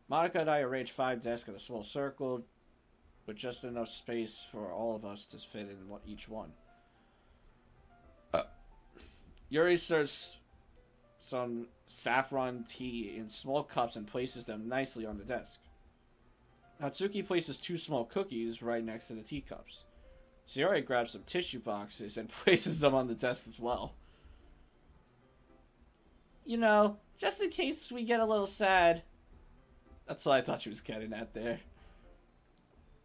Monica and I arranged 5 desks in a small circle with just enough space for all of us to fit in each one. Yuri serves some saffron tea in small cups and places them nicely on the desk. Natsuki places 2 small cookies right next to the teacups. Sayori grabs some tissue boxes and places them on the desk as well. You know, just in case we get a little sad. That's what I thought she was getting at there.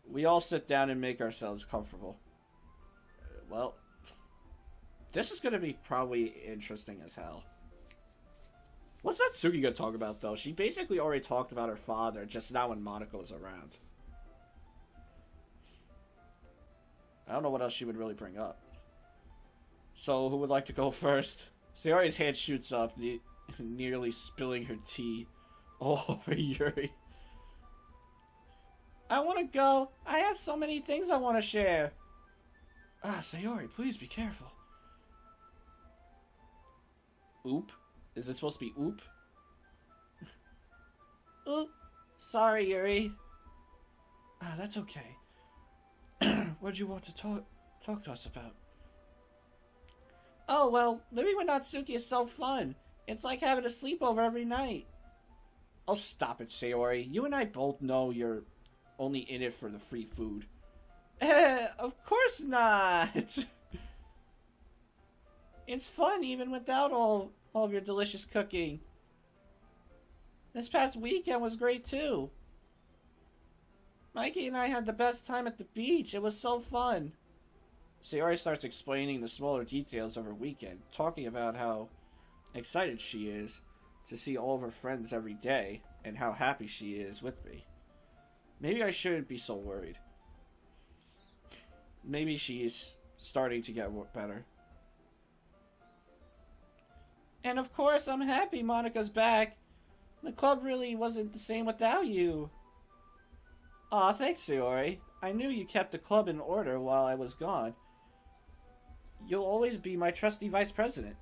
We all sit down and make ourselves comfortable. Well, this is going to be probably interesting as hell. What's Natsuki going to talk about, though? She basically already talked about her father, just now when Monica was around. I don't know what else she would really bring up. So, who would like to go first? Sayori's hand shoots up, nearly spilling her tea all over Yuri. I want to go. I have so many things I want to share. Sayori, please be careful. Oop? Is it supposed to be oop? Oop. Sorry, Yuri. That's okay. What do you want to talk to us about? Oh, well, living with Natsuki is so fun. It's like having a sleepover every night. Oh, stop it, Sayori. You and I both know you're only in it for the free food. Of course not. It's fun even without all of your delicious cooking. This past weekend was great too. Mikey and I had the best time at the beach. It was so fun. Sayori starts explaining the smaller details of her weekend, talking about how excited she is to see all of her friends every day and how happy she is with me. Maybe I shouldn't be so worried. Maybe she's starting to get better. And of course, I'm happy Monica's back. The club really wasn't the same without you. Aw, thanks, Sayori. I knew you kept the club in order while I was gone. You'll always be my trusty vice president.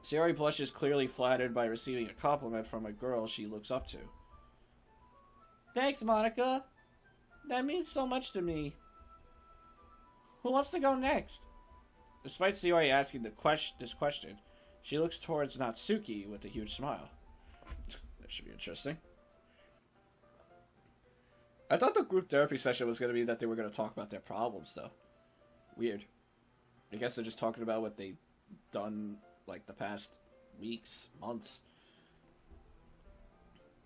Sayori blushes, clearly flattered by receiving a compliment from a girl she looks up to. Thanks, Monica. That means so much to me. Who wants to go next? Despite Sayori asking this question, she looks towards Natsuki with a huge smile. That should be interesting. I thought the group therapy session was going to be that they were going to talk about their problems, though. Weird. I guess they're just talking about what they've done, like, the past weeks, months.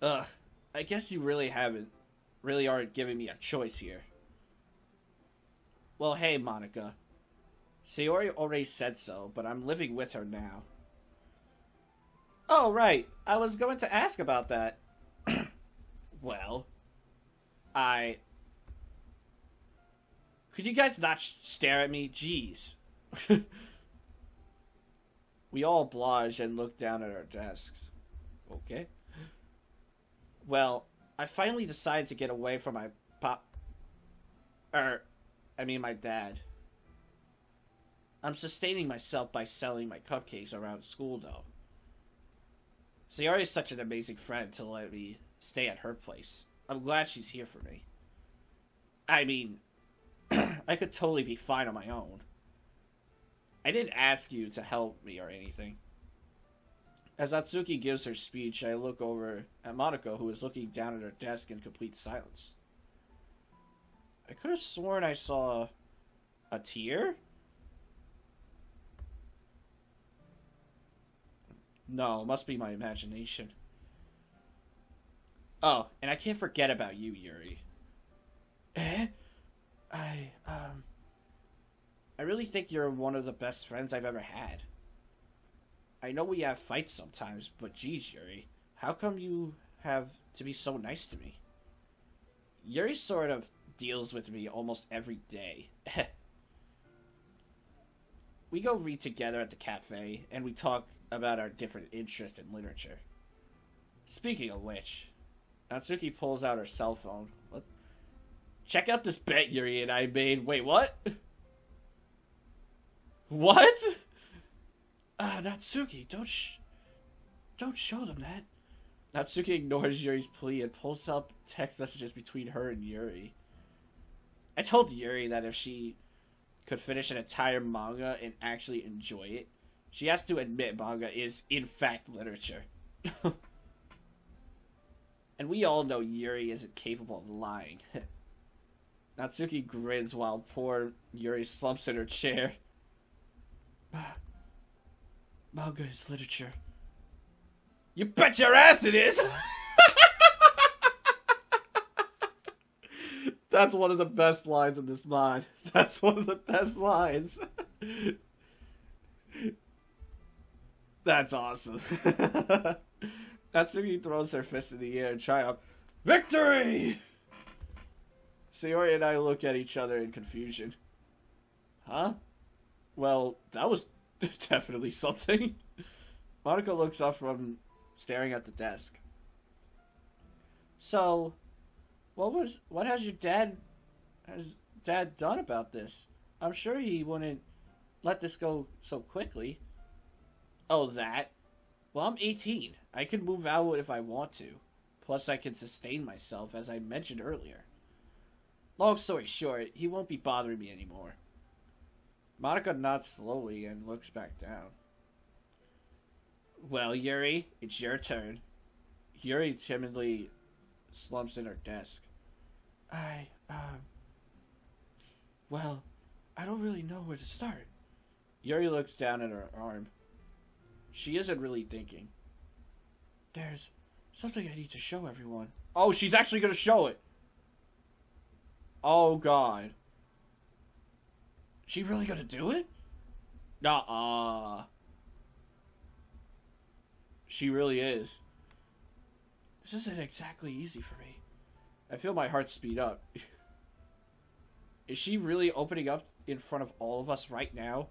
I guess you really aren't giving me a choice here. Well, hey, Monica. Sayori already said so, but I'm living with her now. Oh, right. I was going to ask about that. Well, could you guys not stare at me? Jeez. We all blush and look down at our desks. Okay. Well, I finally decided to get away from my my dad. I'm sustaining myself by selling my cupcakes around school, though. Sayori is such an amazing friend to let me stay at her place. I'm glad she's here for me. I mean, I could totally be fine on my own. I didn't ask you to help me or anything. As Natsuki gives her speech, I look over at Monica, who is looking down at her desk in complete silence. I could have sworn I saw a tear? No, it must be my imagination. Oh, and I can't forget about you, Yuri. I really think you're one of the best friends I've ever had. I know we have fights sometimes, but geez, Yuri, how come you have to be so nice to me? Yuri sort of deals with me almost every day. We go read together at the cafe, and we talk about our different interests in literature. Speaking of which, Natsuki pulls out her cell phone. What? Check out this bet Yuri and I made. Wait, what? What? Natsuki, don't show them that. Natsuki ignores Yuri's plea and pulls up text messages between her and Yuri. I told Yuri that if she could finish an entire manga and actually enjoy it, she has to admit manga is, in fact, literature. And we all know Yuri isn't capable of lying. Natsuki grins while poor Yuri slumps in her chair. Manga is literature. You bet your ass it is! That's one of the best lines in this mod. That's one of the best lines. That's awesome. Natsuki throws her fist in the air in triumph. Victory! Sayori and I look at each other in confusion. Huh? Well, that was definitely something. Monica looks up from staring at the desk. So, what has dad done about this? I'm sure he wouldn't let this go so quickly. Oh, that? Well, I'm 18. I can move out if I want to. Plus, I can sustain myself, as I mentioned earlier. Long story short, he won't be bothering me anymore. Monica nods slowly and looks back down. Well, Yuri, it's your turn. Yuri timidly slumps in her desk. Well, I don't really know where to start. Yuri looks down at her arm. She isn't really thinking. There's something I need to show everyone. Oh, she's actually going to show it. Oh, God. She really going to do it? Nuh-uh. She really is. This isn't exactly easy for me. I feel my heart speed up. Is she really opening up in front of all of us right now?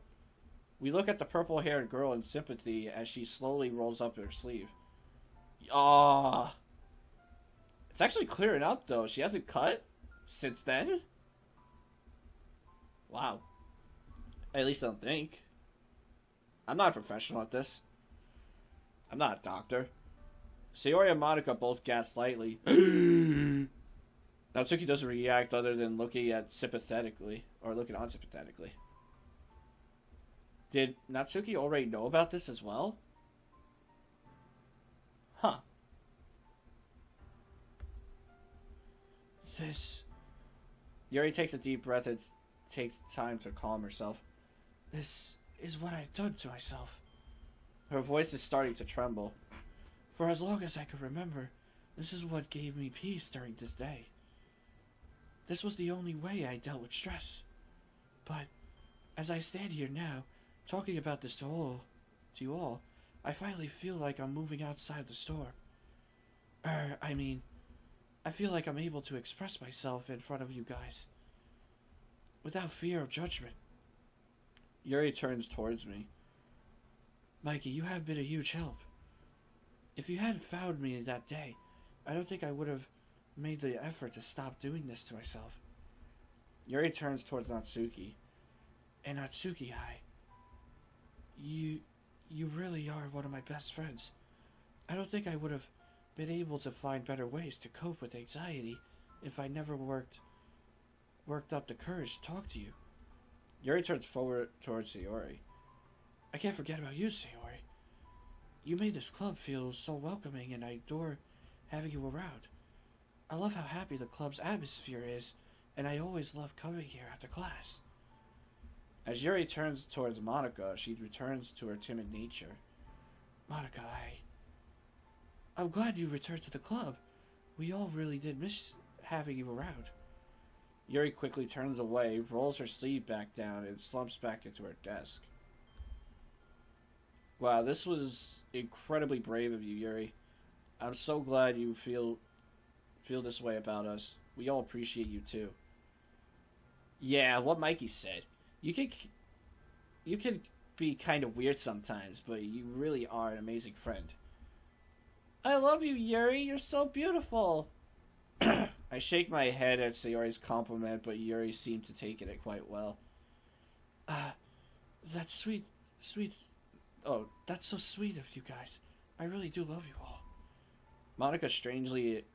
We look at the purple-haired girl in sympathy as she slowly rolls up her sleeve. Ah. It's actually clearing up, though. She hasn't cut since then? Wow. At least I don't think. I'm not a professional at this. I'm not a doctor. Sayori and Monica both gasp slightly. Natsuki doesn't react other than looking at sympathetically, or looking on sympathetically. Did Natsuki already know about this as well? Huh. Yuri takes a deep breath and takes time to calm herself. This is what I've done to myself. Her voice is starting to tremble. For as long as I could remember, this is what gave me peace during this day. This was the only way I dealt with stress. But as I stand here now, talking about this to you all, I finally feel like I'm moving outside the store. I feel like I'm able to express myself in front of you guys. Without fear of judgment. Yuri turns towards me. Mikey, you have been a huge help. If you hadn't found me that day, I don't think I would have made the effort to stop doing this to myself. Yuri turns towards Natsuki. And Natsuki, you really are one of my best friends. I don't think I would have been able to find better ways to cope with anxiety if I never worked up the courage to talk to you. Yuri turns forward towards Sayori. I can't forget about you, Sayori. You made this club feel so welcoming, and I adore having you around. I love how happy the club's atmosphere is, and I always love coming here after class. As Yuri turns towards Monica, she returns to her timid nature. Monica, I'm glad you returned to the club. We all really did miss having you around. Yuri quickly turns away, rolls her sleeve back down, and slumps back into her desk. Wow, this was incredibly brave of you, Yuri. I'm so glad you feel this way about us. We all appreciate you too. Yeah, what Mikey said. You can be kind of weird sometimes, but you really are an amazing friend. I love you, Yuri. You're so beautiful. I shake my head at Sayori's compliment, but Yuri seemed to take it quite well. That's sweet. Oh, that's so sweet of you guys. I really do love you all. Monica, strangely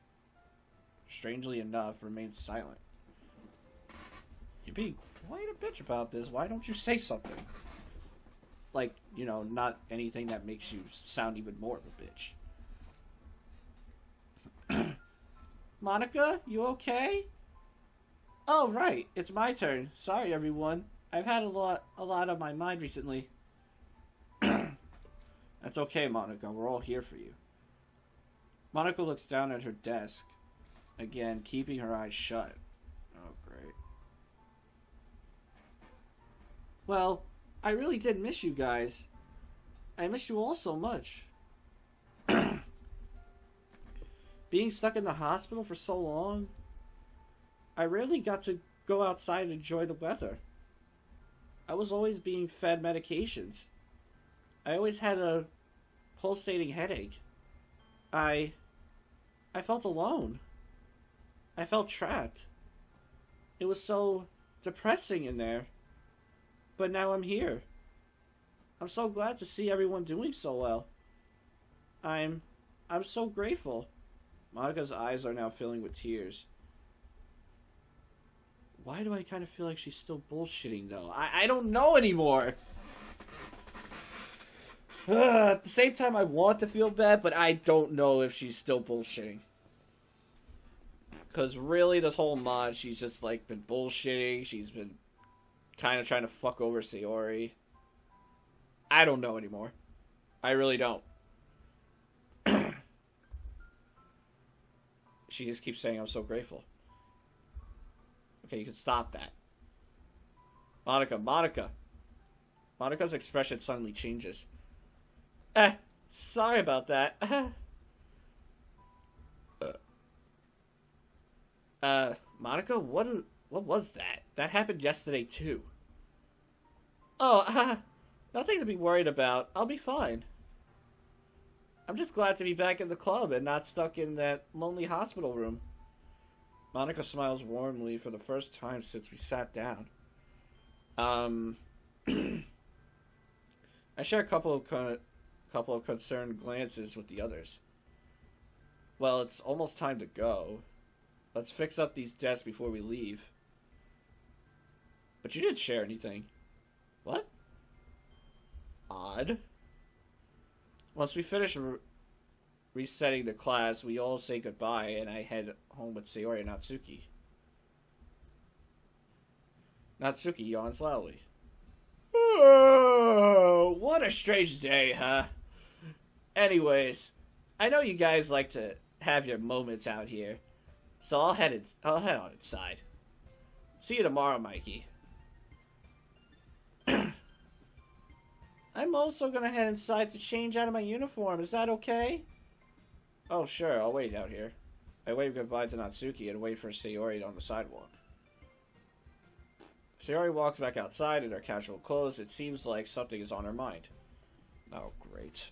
enough, remains silent. You're being quite a bitch about this. Why don't you say something? Like, you know, not anything that makes you sound even more of a bitch. Monica, you okay? Oh, right. It's my turn. Sorry, everyone. I've had a lot on my mind recently. That's okay, Monica. We're all here for you. Monica looks down at her desk, again, keeping her eyes shut. Oh, great. Well, I really did miss you guys. I miss you all so much. Being stuck in the hospital for so long, I rarely got to go outside and enjoy the weather. I was always being fed medications. I always had a pulsating headache. I felt alone. I felt trapped. It was so depressing in there. But now I'm here. I'm so glad to see everyone doing so well. I'm so grateful. Monica's eyes are now filling with tears. Why do I kind of feel like she's still bullshitting, though? I don't know anymore. At the same time, I want to feel bad, but I don't know if she's still bullshitting. Because really, this whole mod, she's just, like, been bullshitting. She's been kind of trying to fuck over Sayori. I don't know anymore. I really don't. She just keeps saying, I'm so grateful. Okay, you can stop that. Monica. Monica's expression suddenly changes. Sorry about that. Monica, what was that? That happened yesterday, too. Oh, nothing to be worried about. I'll be fine. I'm just glad to be back in the club and not stuck in that lonely hospital room. Monica smiles warmly for the first time since we sat down. I share a couple of concerned glances with the others. Well, it's almost time to go. Let's fix up these desks before we leave. But you didn't share anything. What? Odd. Once we finish resetting the class, we all say goodbye, and I head home with Sayori and Natsuki. Natsuki yawns loudly. Oh, what a strange day, huh? Anyways, I know you guys like to have your moments out here, so I'll head on inside. See you tomorrow, Mikey. I'm also gonna head inside to change out of my uniform. Is that okay? Oh, sure. I'll wait out here. I wave goodbye to Natsuki and wait for Sayori on the sidewalk. Sayori walks back outside in her casual clothes. It seems like something is on her mind. Oh, great.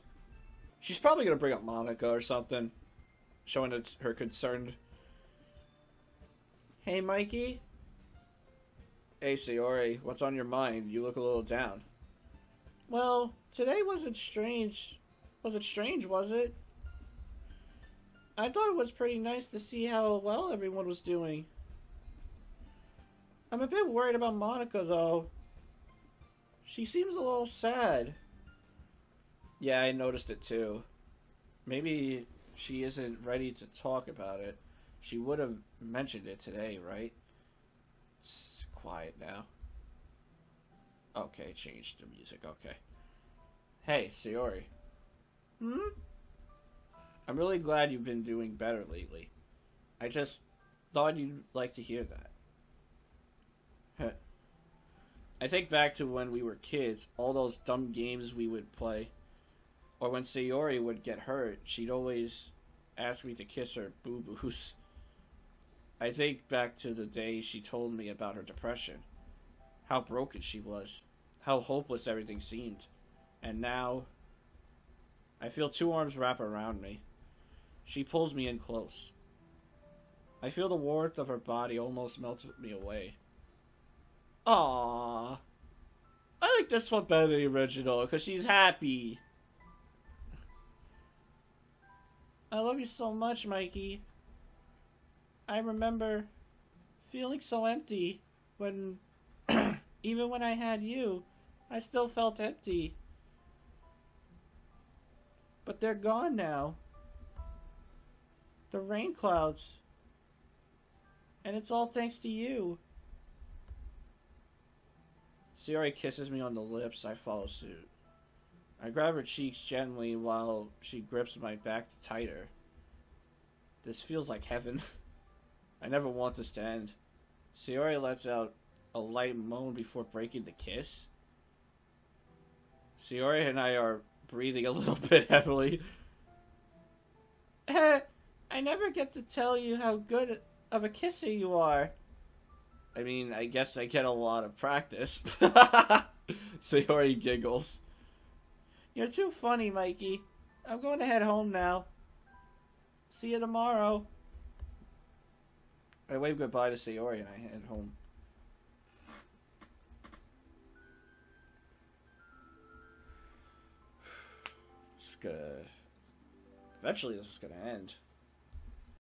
She's probably gonna bring up Monica or something, showing her concerned. Hey, Mikey? Hey, Sayori. What's on your mind? You look a little down. Well, today wasn't strange. Was it strange, was it? I thought it was pretty nice to see how well everyone was doing. I'm a bit worried about Monica, though. She seems a little sad. Yeah, I noticed it, too. Maybe she isn't ready to talk about it. She would have mentioned it today, right? It's quiet now. Okay, changed the music, okay. Hey, Sayori. Hmm? I'm really glad you've been doing better lately. I just thought you'd like to hear that. I think back to when we were kids, all those dumb games we would play. Or when Sayori would get hurt, she'd always ask me to kiss her boo-boos. I think back to the day she told me about her depression. How broken she was. How hopeless everything seemed. And now, I feel two arms wrap around me. She pulls me in close. I feel the warmth of her body almost melts me away. Aww. I like this one better than the original, because she's happy. I love you so much, Mikey. I remember feeling so empty when, even when I had you, I still felt empty. But they're gone now. The rain clouds. And it's all thanks to you. Sayori kisses me on the lips. I follow suit. I grab her cheeks gently while she grips my back tighter. This feels like heaven. I never want this to end. Sayori lets out a light moan before breaking the kiss. Sayori and I are breathing a little bit heavily. I never get to tell you how good of a kisser you are. I mean, I guess I get a lot of practice. Sayori giggles. You're too funny, Mikey. I'm going to head home now. See you tomorrow. I wave goodbye to Sayori and I head home. Eventually this is gonna end.